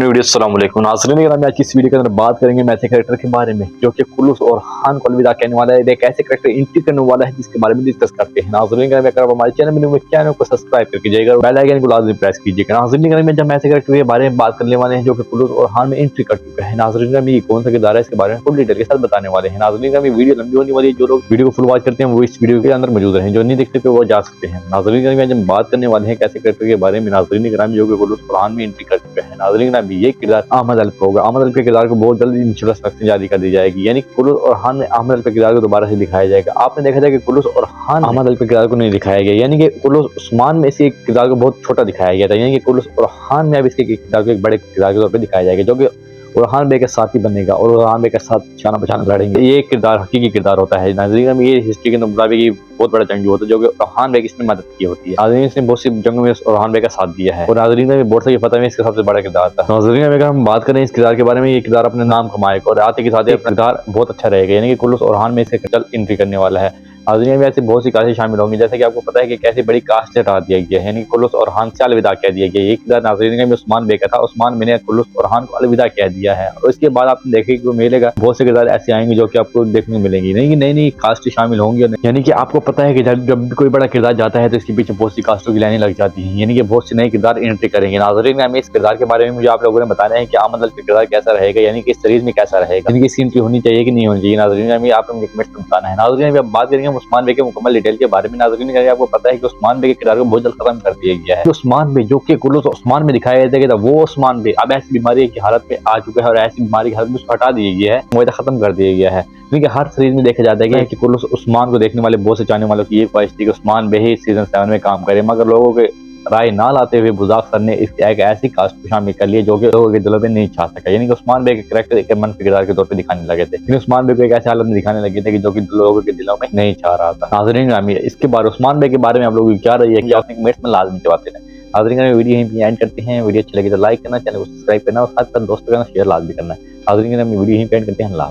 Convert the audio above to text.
Video अस्सलाम वालेकुम नाज़रीन, अगर आज की इस वीडियो के अंदर बात करेंगे मैथ कैरेक्टर के बारे में जो कि कुलूस और खान को अलविदा कहने वाला है। एक ऐसे कैरेक्टर एंट्री करने वाला है जिसके बारे में डिस्कस करते हैं। नाज़रीन अगर आप हमारे चैनल को सब्सक्राइब करके जाइएगा, बेल आइकन को लाजमी प्रेस कीजिएगा। नाज़रीन में जब मैथ कैरेक्टर के बारे में बात करने वाले हैं जो कि कुलूस और खान में एंट्री कर चुका है। नाज़रीन ये कौन सा किरदार है इसके बारे में फुल डिटेल के साथ बताने वाले हैं। नाज़रीन वीडियो लंबी होने वाली है, जो लोग वीडियो को फुल वॉच करते हैं वो इस वीडियो के अंदर मौजूद हैं, जो नहीं देख सकते वो जा सकते हैं। नाज़रीन जब बात करने वाले हैं कैसे कैरेक्टर के बारे में, नाज़रीन ग्रामी जो कि कुलूस और खान में एंट्री कर चुका है। नाज़रीन ये किरदार अहमद अल्फ होगा। अहमद अल्फ के किरदार को बहुत जल्दी इंट्रोडक्शन जारी कर दी जाएगी, यानी कुलूस और खान में अहमद अल्फ के किरदार को दोबारा से दिखाया जाएगा। आपने देखा था कि कुलूस और खान अहमद अल्फ के किरदार को नहीं दिखाया गया, यानी कि कुलूस उस्मान में इसके किरदार को बहुत छोटा दिखाया गया था, यानी कि कुलूस और खान में अब इसके किरदार को एक बड़े किरदार के तौर पर दिखाया जाएगा, जो कि उरहान बे के साथ ही बनेगा और उरहान बे के साथ शाना बचाना लड़ेंगे। ये किरदार हकीकी किरदार होता है। नाज़रीन में ये हिस्ट्री के मुताबिक ये बहुत बड़ा जंग होता है जो कि उरहान बे की इसने मदद की होती है। नाज़रीन ने बहुत सी जंगों में उरहान बे का साथ दिया है और नाज़रीन में बहुत सारी फतह में इसका सबसे बड़ा किरदार था। नाज़रीन अगर हम बात करें इस किरदार के बारे में, ये किरदार अपने नाम कमाएगा और आते के साथ ही अपना किरदार बहुत अच्छा रहेगा, यानी कि कुलूस और खान में इसके जल्द एंट्री करने वाला है। नाज़रीन में ऐसी बहुत सी कास्टें शामिल होंगी, जैसे कि आपको पता है कि कैसी बड़ी कास्ट से हटा दिया गया है, यानी कुलूस और खान से अलविदा कह दिया गया। ये किरदार नाज़रीन में उस्मान बे का था, उस्मान बे ने कुलूस और खान को अलविदा कह दिया है। और इसके बाद आपने देखे कि मिलेगा बहुत से किरदार ऐसे आएंगे जो कि आपको देखने को मिलेंगी, नहीं नई कास्ट शामिल होंगी। यानी कि आपको पता है कि जब कोई बड़ा किरदार जाता है तो इसके पीछे बहुत सी कास्टों की लाइनें लग जाती हैं, यानी कि बहुत से नए किरदार एंट्री करेंगे। नाज़रीन हमें इस किरदार के बारे में मुझे आप लोगों ने बताना है कि अहमद अल्फ का किरदार कैसा रहेगा, यानी कि इस सीरीज में कैसा रहेगा, यानी कि इसकी एंट्री होनी चाहिए कि नहीं होनी चाहिए। नाज़रीन हमें आप लोगों कमेंट्स में बताना है। नाज़रीन अब बात करेंगे उस्मान बे के मुकम्मल डिटेल के बारे में। नाज़रीन आपको पता है कि उस्मान बे के किरदार को बहुत जल्द खत्म कर दिया गया है। उस्मान बे जो कि कुलूस उस्मान में दिखाया गया था, वो उस्मान बे अब ऐसी बीमारी की हालत में आ चुका है और ऐसी बीमारी की हालत में उसको हटा दिया गया है, मुआहदा खत्म कर दिया गया है। क्योंकि हर सीरीज में देखा जाता है कि कुलूस उस्मान को देखने वाले बहुत से चाहने वालों की ये ख्वाहिश थी कि उस्मान बे ही सीजन 7 में काम करे, मगर लोगों के राय ना लाते हुए बुज़ाक सर ने एक ऐसी कास्ट को शामिल कर लिया जो कि लोगों के दिलों में नहीं छा सका, यानी कि उस्मान बे के कैरेक्टर एक मनफी किरदार के तौर पे दिखाने लगे थे, लेकिन उस्मान बे को एक ऐसे हालत में दिखाने लगे थे कि जो कि लोगों के दिलों में नहीं छा रहा था। नाज़रीन इसके बाद उस्मान बे के बारे में आप लोगों की क्या रही है कि आपने कमेंट्स में लाजमी जवाब देना। नाज़रीन वीडियो यहीं पे एंड करते हैं। वीडियो अच्छी लगी तो लाइक करना, चैनल को सब्सक्राइब करना और साथ साथ दोस्तों का शेयर लाजमी करना है। नाज़रीन वीडियो यहीं पे एंड करते हैं। अल्लाह।